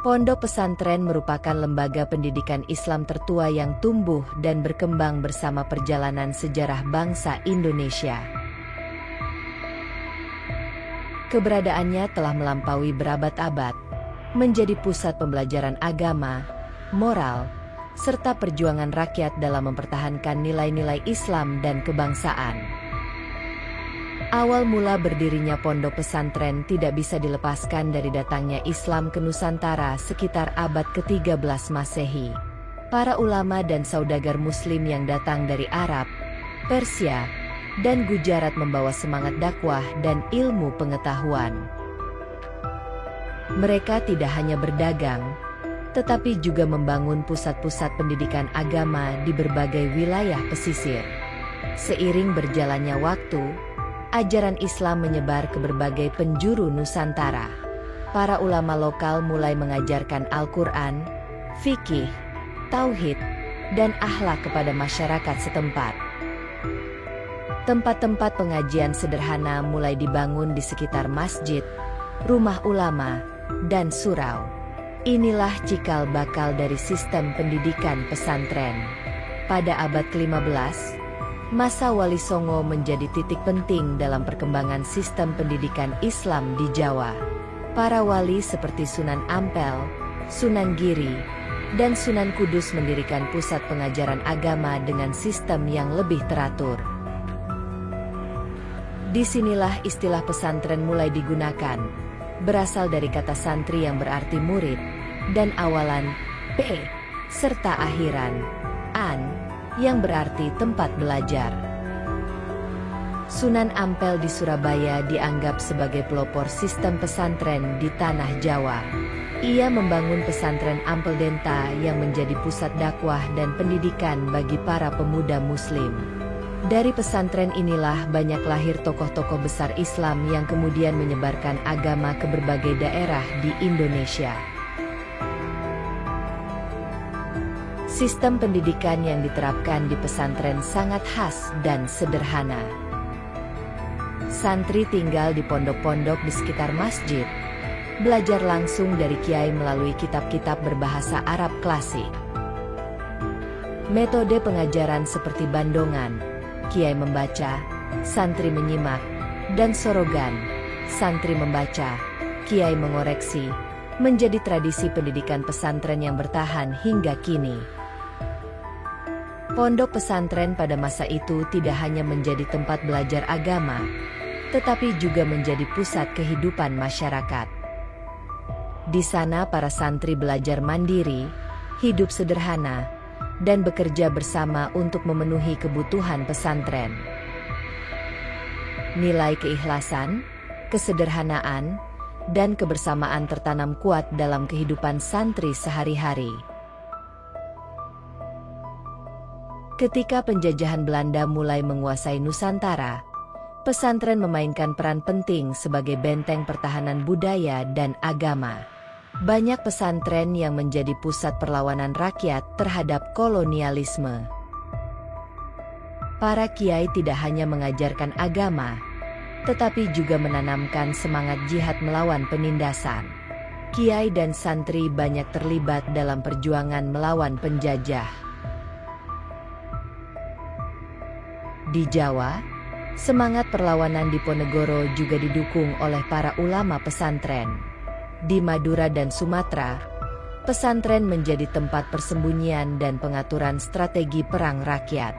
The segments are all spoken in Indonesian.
Pondok pesantren merupakan lembaga pendidikan Islam tertua yang tumbuh dan berkembang bersama perjalanan sejarah bangsa Indonesia. Keberadaannya telah melampaui berabad-abad, menjadi pusat pembelajaran agama, moral, serta perjuangan rakyat dalam mempertahankan nilai-nilai Islam dan kebangsaan. Awal mula berdirinya pondok pesantren tidak bisa dilepaskan dari datangnya Islam ke Nusantara sekitar abad ke-13 Masehi. Para ulama dan saudagar Muslim yang datang dari Arab, Persia, dan Gujarat membawa semangat dakwah dan ilmu pengetahuan. Mereka tidak hanya berdagang, tetapi juga membangun pusat-pusat pendidikan agama di berbagai wilayah pesisir. Seiring berjalannya waktu, ajaran Islam menyebar ke berbagai penjuru Nusantara. Para ulama lokal mulai mengajarkan Al-Quran, fikih, tauhid, dan akhlak kepada masyarakat setempat. Tempat-tempat pengajian sederhana mulai dibangun di sekitar masjid, rumah ulama, dan surau. Inilah cikal bakal dari sistem pendidikan pesantren. Pada abad ke-15, masa Wali Songo menjadi titik penting dalam perkembangan sistem pendidikan Islam di Jawa. Para wali seperti Sunan Ampel, Sunan Giri, dan Sunan Kudus mendirikan pusat pengajaran agama dengan sistem yang lebih teratur. Disinilah istilah pesantren mulai digunakan, berasal dari kata santri yang berarti murid, dan awalan P serta akhiran an yang berarti tempat belajar. Sunan Ampel di Surabaya dianggap sebagai pelopor sistem pesantren di tanah Jawa. Ia membangun pesantren Ampel Denta yang menjadi pusat dakwah dan pendidikan bagi para pemuda Muslim. Dari pesantren inilah banyak lahir tokoh-tokoh besar Islam yang kemudian menyebarkan agama ke berbagai daerah di Indonesia. Sistem pendidikan yang diterapkan di pesantren sangat khas dan sederhana. Santri tinggal di pondok-pondok di sekitar masjid, belajar langsung dari kiai melalui kitab-kitab berbahasa Arab klasik. Metode pengajaran seperti bandongan, kiai membaca, santri menyimak, dan sorogan, santri membaca, kiai mengoreksi, menjadi tradisi pendidikan pesantren yang bertahan hingga kini. Pondok pesantren pada masa itu tidak hanya menjadi tempat belajar agama, tetapi juga menjadi pusat kehidupan masyarakat. Di sana para santri belajar mandiri, hidup sederhana, dan bekerja bersama untuk memenuhi kebutuhan pesantren. Nilai keikhlasan, kesederhanaan, dan kebersamaan tertanam kuat dalam kehidupan santri sehari-hari. Ketika penjajahan Belanda mulai menguasai Nusantara, pesantren memainkan peran penting sebagai benteng pertahanan budaya dan agama. Banyak pesantren yang menjadi pusat perlawanan rakyat terhadap kolonialisme. Para kiai tidak hanya mengajarkan agama, tetapi juga menanamkan semangat jihad melawan penindasan. Kiai dan santri banyak terlibat dalam perjuangan melawan penjajah. Di Jawa, semangat perlawanan Diponegoro juga didukung oleh para ulama pesantren. Di Madura dan Sumatera, pesantren menjadi tempat persembunyian dan pengaturan strategi perang rakyat.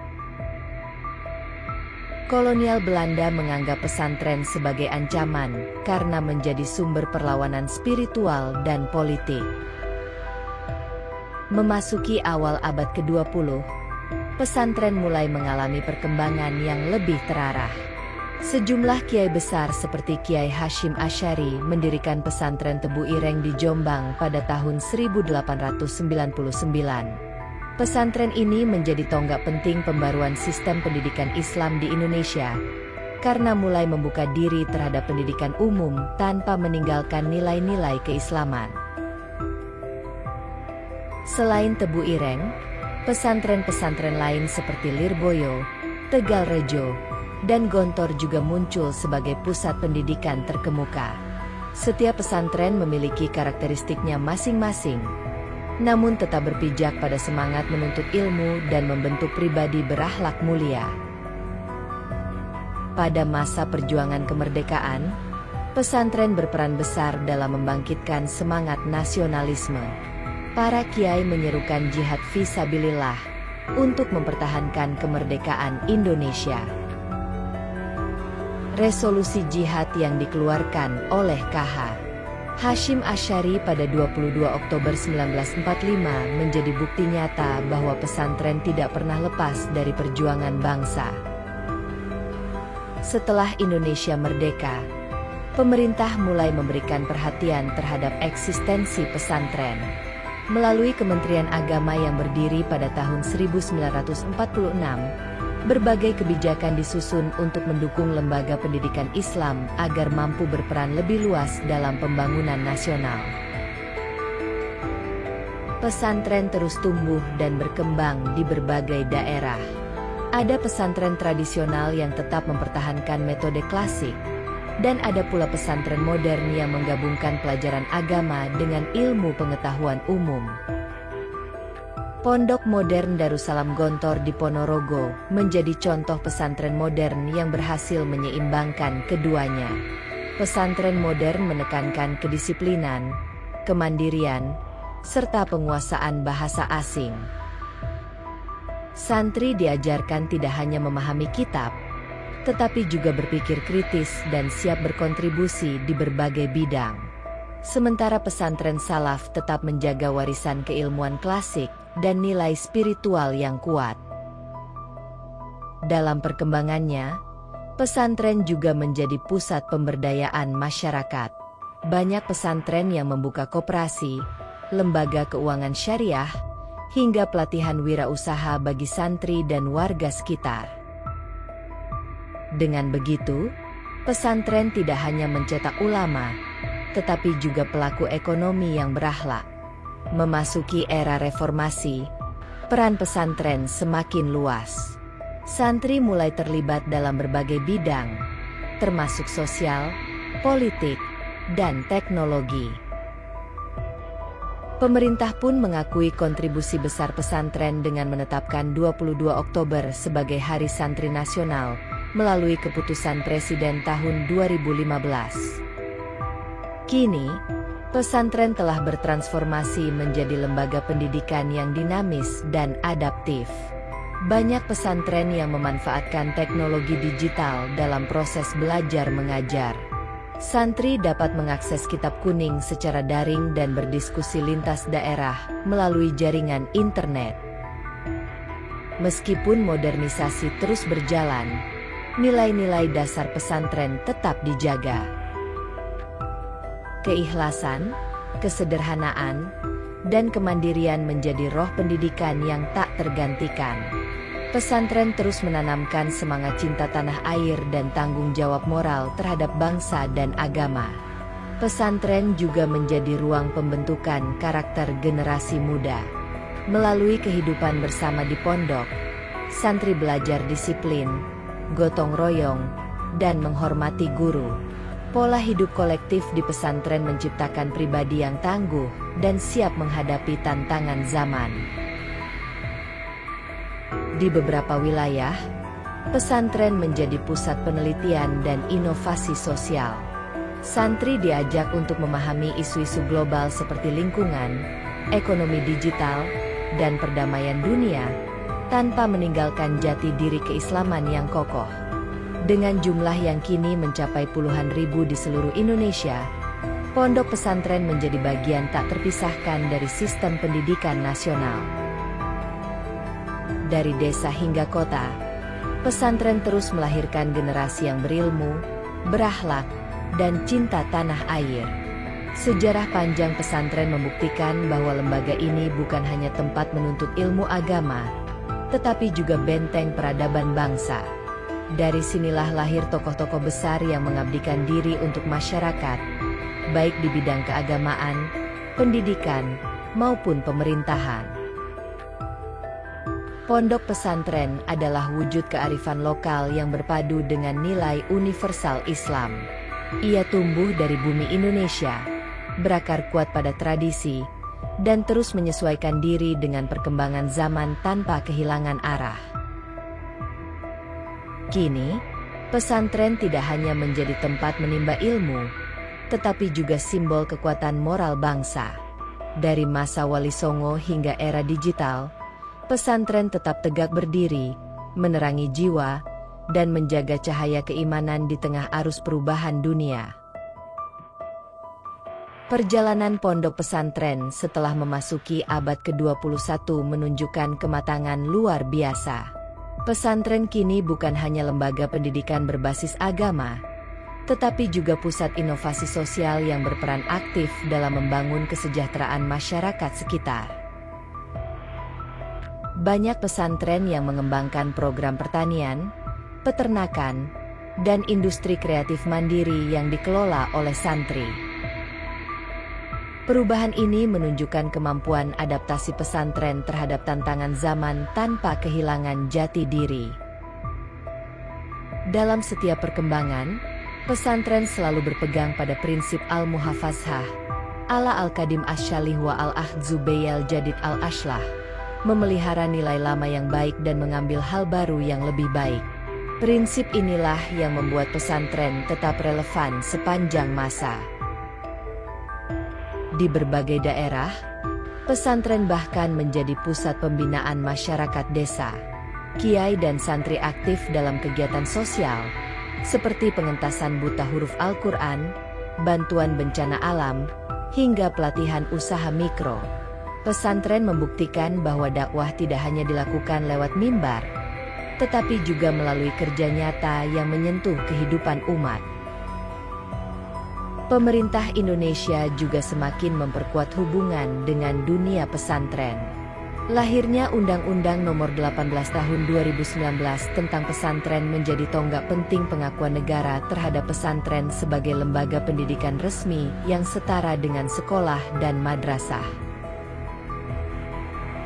Kolonial Belanda menganggap pesantren sebagai ancaman karena menjadi sumber perlawanan spiritual dan politik. Memasuki awal abad ke-20, pesantren mulai mengalami perkembangan yang lebih terarah. Sejumlah kiai besar seperti Kiai Hashim Asy'ari mendirikan pesantren Tebu Ireng di Jombang pada tahun 1899. Pesantren ini menjadi tonggak penting pembaruan sistem pendidikan Islam di Indonesia, karena mulai membuka diri terhadap pendidikan umum tanpa meninggalkan nilai-nilai keislaman. Selain Tebu Ireng, pesantren-pesantren lain seperti Lirboyo, Tegalrejo, dan Gontor juga muncul sebagai pusat pendidikan terkemuka. Setiap pesantren memiliki karakteristiknya masing-masing, namun tetap berpijak pada semangat menuntut ilmu dan membentuk pribadi berakhlak mulia. Pada masa perjuangan kemerdekaan, pesantren berperan besar dalam membangkitkan semangat nasionalisme. Para kiai menyerukan jihad fisabilillah untuk mempertahankan kemerdekaan Indonesia. Resolusi jihad yang dikeluarkan oleh KH Hashim Asy'ari pada 22 Oktober 1945 menjadi bukti nyata bahwa pesantren tidak pernah lepas dari perjuangan bangsa. Setelah Indonesia merdeka, pemerintah mulai memberikan perhatian terhadap eksistensi pesantren. Melalui Kementerian Agama yang berdiri pada tahun 1946, berbagai kebijakan disusun untuk mendukung lembaga pendidikan Islam agar mampu berperan lebih luas dalam pembangunan nasional. Pesantren terus tumbuh dan berkembang di berbagai daerah. Ada pesantren tradisional yang tetap mempertahankan metode klasik, dan ada pula pesantren modern yang menggabungkan pelajaran agama dengan ilmu pengetahuan umum. Pondok Modern Darussalam Gontor di Ponorogo menjadi contoh pesantren modern yang berhasil menyeimbangkan keduanya. Pesantren modern menekankan kedisiplinan, kemandirian, serta penguasaan bahasa asing. Santri diajarkan tidak hanya memahami kitab, tetapi juga berpikir kritis dan siap berkontribusi di berbagai bidang. Sementara pesantren salaf tetap menjaga warisan keilmuan klasik dan nilai spiritual yang kuat. Dalam perkembangannya, pesantren juga menjadi pusat pemberdayaan masyarakat. Banyak pesantren yang membuka koperasi, lembaga keuangan syariah, hingga pelatihan wirausaha bagi santri dan warga sekitar. Dengan begitu, pesantren tidak hanya mencetak ulama, tetapi juga pelaku ekonomi yang berakhlak. Memasuki era reformasi, peran pesantren semakin luas. Santri mulai terlibat dalam berbagai bidang, termasuk sosial, politik, dan teknologi. Pemerintah pun mengakui kontribusi besar pesantren dengan menetapkan 22 Oktober sebagai Hari Santri Nasional, melalui keputusan Presiden tahun 2015. Kini, pesantren telah bertransformasi menjadi lembaga pendidikan yang dinamis dan adaptif. Banyak pesantren yang memanfaatkan teknologi digital dalam proses belajar mengajar. Santri dapat mengakses kitab kuning secara daring dan berdiskusi lintas daerah melalui jaringan internet. Meskipun modernisasi terus berjalan, nilai-nilai dasar pesantren tetap dijaga. Keikhlasan, kesederhanaan, dan kemandirian menjadi roh pendidikan yang tak tergantikan. Pesantren terus menanamkan semangat cinta tanah air dan tanggung jawab moral terhadap bangsa dan agama. Pesantren juga menjadi ruang pembentukan karakter generasi muda. Melalui kehidupan bersama di pondok, santri belajar disiplin, gotong royong, dan menghormati guru. Pola hidup kolektif di pesantren menciptakan pribadi yang tangguh dan siap menghadapi tantangan zaman. Di beberapa wilayah, pesantren menjadi pusat penelitian dan inovasi sosial. Santri diajak untuk memahami isu-isu global seperti lingkungan, ekonomi digital, dan perdamaian dunia, tanpa meninggalkan jati diri keislaman yang kokoh. Dengan jumlah yang kini mencapai puluhan ribu di seluruh Indonesia, pondok pesantren menjadi bagian tak terpisahkan dari sistem pendidikan nasional. Dari desa hingga kota, pesantren terus melahirkan generasi yang berilmu, berakhlak, dan cinta tanah air. Sejarah panjang pesantren membuktikan bahwa lembaga ini bukan hanya tempat menuntut ilmu agama, tetapi juga benteng peradaban bangsa. Dari sinilah lahir tokoh-tokoh besar yang mengabdikan diri untuk masyarakat, baik di bidang keagamaan, pendidikan, maupun pemerintahan. Pondok pesantren adalah wujud kearifan lokal yang berpadu dengan nilai universal Islam. Ia tumbuh dari bumi Indonesia, berakar kuat pada tradisi, dan terus menyesuaikan diri dengan perkembangan zaman tanpa kehilangan arah. Kini, pesantren tidak hanya menjadi tempat menimba ilmu, tetapi juga simbol kekuatan moral bangsa. Dari masa Wali Songo hingga era digital, pesantren tetap tegak berdiri, menerangi jiwa, dan menjaga cahaya keimanan di tengah arus perubahan dunia. Perjalanan pondok pesantren setelah memasuki abad ke-21 menunjukkan kematangan luar biasa. Pesantren kini bukan hanya lembaga pendidikan berbasis agama, tetapi juga pusat inovasi sosial yang berperan aktif dalam membangun kesejahteraan masyarakat sekitar. Banyak pesantren yang mengembangkan program pertanian, peternakan, dan industri kreatif mandiri yang dikelola oleh santri. Perubahan ini menunjukkan kemampuan adaptasi pesantren terhadap tantangan zaman tanpa kehilangan jati diri. Dalam setiap perkembangan, pesantren selalu berpegang pada prinsip al-muhafazah, ala al-qadim asy-syalih wa al-ahzubayal jadid al-ashlah, memelihara nilai lama yang baik dan mengambil hal baru yang lebih baik. Prinsip inilah yang membuat pesantren tetap relevan sepanjang masa. Di berbagai daerah, pesantren bahkan menjadi pusat pembinaan masyarakat desa. Kiai dan santri aktif dalam kegiatan sosial, seperti pengentasan buta huruf Al-Quran, bantuan bencana alam, hingga pelatihan usaha mikro. Pesantren membuktikan bahwa dakwah tidak hanya dilakukan lewat mimbar, tetapi juga melalui kerja nyata yang menyentuh kehidupan umat. Pemerintah Indonesia juga semakin memperkuat hubungan dengan dunia pesantren. Lahirnya Undang-Undang Nomor 18 Tahun 2019 tentang pesantren menjadi tonggak penting pengakuan negara terhadap pesantren sebagai lembaga pendidikan resmi yang setara dengan sekolah dan madrasah.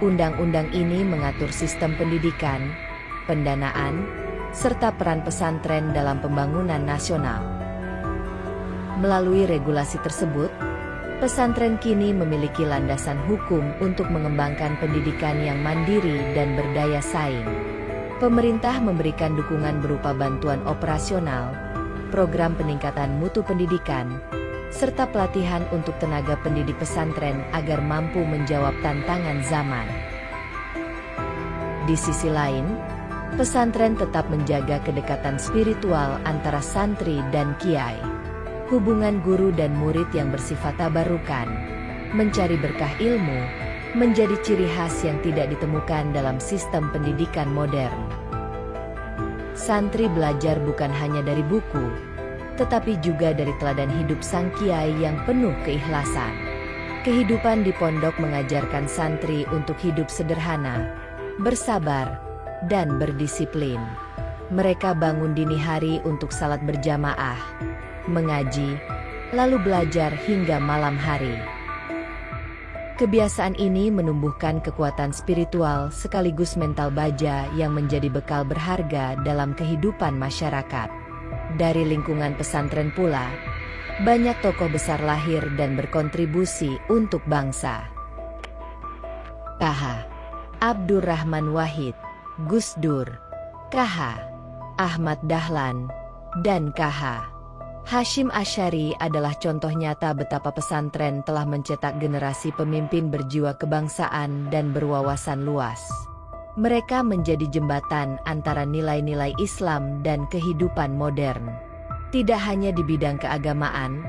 Undang-undang ini mengatur sistem pendidikan, pendanaan, serta peran pesantren dalam pembangunan nasional. Melalui regulasi tersebut, pesantren kini memiliki landasan hukum untuk mengembangkan pendidikan yang mandiri dan berdaya saing. Pemerintah memberikan dukungan berupa bantuan operasional, program peningkatan mutu pendidikan, serta pelatihan untuk tenaga pendidik pesantren agar mampu menjawab tantangan zaman. Di sisi lain, pesantren tetap menjaga kedekatan spiritual antara santri dan kiai. Hubungan guru dan murid yang bersifat tabarukan, mencari berkah ilmu, menjadi ciri khas yang tidak ditemukan dalam sistem pendidikan modern. Santri belajar bukan hanya dari buku, tetapi juga dari teladan hidup sang kiai yang penuh keikhlasan. Kehidupan di pondok mengajarkan santri untuk hidup sederhana, bersabar, dan berdisiplin. Mereka bangun dini hari untuk salat berjamaah, mengaji, lalu belajar hingga malam hari. Kebiasaan ini menumbuhkan kekuatan spiritual sekaligus mental baja yang menjadi bekal berharga dalam kehidupan masyarakat. Dari lingkungan pesantren pula, banyak tokoh besar lahir dan berkontribusi untuk bangsa. KH. Abdurrahman Wahid, Gus Dur, KH. Ahmad Dahlan, dan KH. Hasyim Asy'ari adalah contoh nyata betapa pesantren telah mencetak generasi pemimpin berjiwa kebangsaan dan berwawasan luas. Mereka menjadi jembatan antara nilai-nilai Islam dan kehidupan modern. Tidak hanya di bidang keagamaan,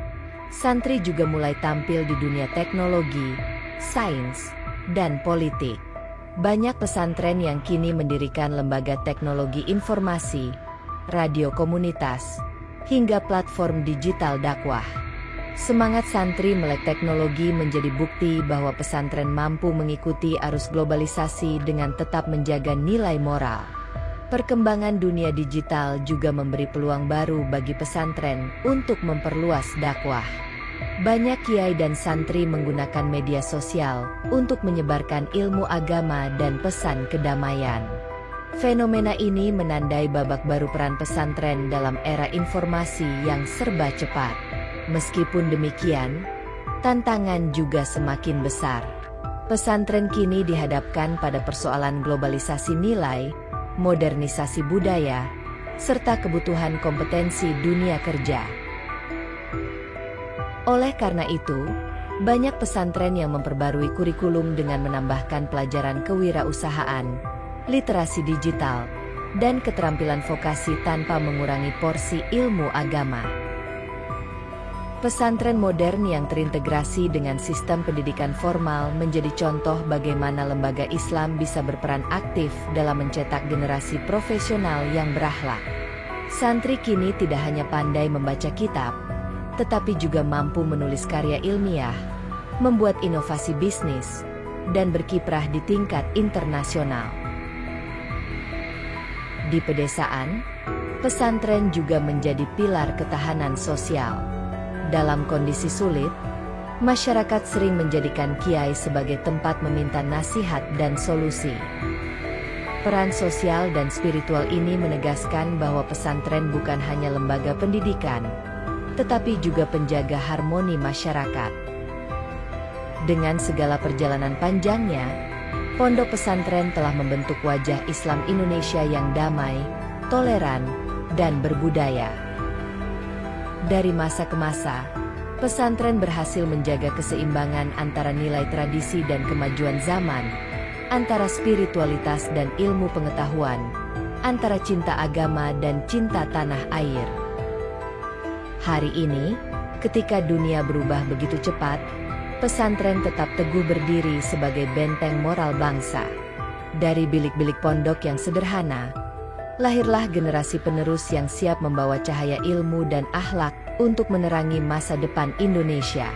santri juga mulai tampil di dunia teknologi, sains, dan politik. Banyak pesantren yang kini mendirikan lembaga teknologi informasi, radio komunitas, hingga platform digital dakwah. Semangat santri melek teknologi menjadi bukti bahwa pesantren mampu mengikuti arus globalisasi dengan tetap menjaga nilai moral. Perkembangan dunia digital juga memberi peluang baru bagi pesantren untuk memperluas dakwah. Banyak kiai dan santri menggunakan media sosial untuk menyebarkan ilmu agama dan pesan kedamaian. Fenomena ini menandai babak baru peran pesantren dalam era informasi yang serba cepat. Meskipun demikian, tantangan juga semakin besar. Pesantren kini dihadapkan pada persoalan globalisasi nilai, modernisasi budaya, serta kebutuhan kompetensi dunia kerja. Oleh karena itu, banyak pesantren yang memperbarui kurikulum dengan menambahkan pelajaran kewirausahaan, literasi digital, dan keterampilan vokasi tanpa mengurangi porsi ilmu agama. Pesantren modern yang terintegrasi dengan sistem pendidikan formal menjadi contoh bagaimana lembaga Islam bisa berperan aktif dalam mencetak generasi profesional yang berakhlak. Santri kini tidak hanya pandai membaca kitab, tetapi juga mampu menulis karya ilmiah, membuat inovasi bisnis, dan berkiprah di tingkat internasional. Di pedesaan, pesantren juga menjadi pilar ketahanan sosial. Dalam kondisi sulit, masyarakat sering menjadikan kiai sebagai tempat meminta nasihat dan solusi. Peran sosial dan spiritual ini menegaskan bahwa pesantren bukan hanya lembaga pendidikan, tetapi juga penjaga harmoni masyarakat. Dengan segala perjalanan panjangnya, pondok pesantren telah membentuk wajah Islam Indonesia yang damai, toleran, dan berbudaya. Dari masa ke masa, pesantren berhasil menjaga keseimbangan antara nilai tradisi dan kemajuan zaman, antara spiritualitas dan ilmu pengetahuan, antara cinta agama dan cinta tanah air. Hari ini, ketika dunia berubah begitu cepat, pesantren tetap teguh berdiri sebagai benteng moral bangsa. Dari bilik-bilik pondok yang sederhana, lahirlah generasi penerus yang siap membawa cahaya ilmu dan akhlak untuk menerangi masa depan Indonesia.